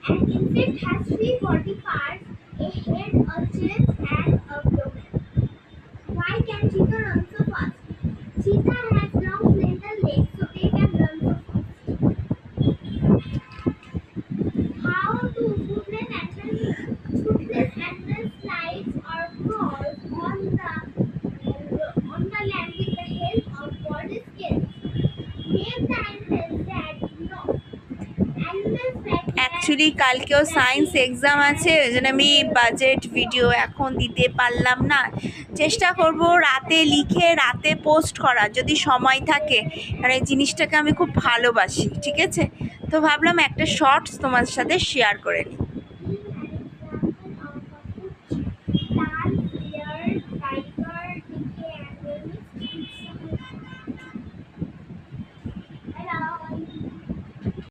An insect has three body parts: a head, a chest, and abdomen. Why can cheetah run so fast? Cheetah has long slender legs so they can run so fast. How do toothless animals slides or crawls on the land with the help of body scales? Name the animals that know. Animals that actually কালকেও science exam আছে, ওই জন্য আমি budget video এখন দিতে পারলাম না। চেষ্টা করব রাতে লিখে রাতে পোস্ট করার, যদি সময় থাকে, কারণ এই জিনিসটাকে আমি খুব ভালোবাসি। ঠিক আছে, তো ভাবলাম একটা শর্টস তোমার সাথে শেয়ার করে নিই।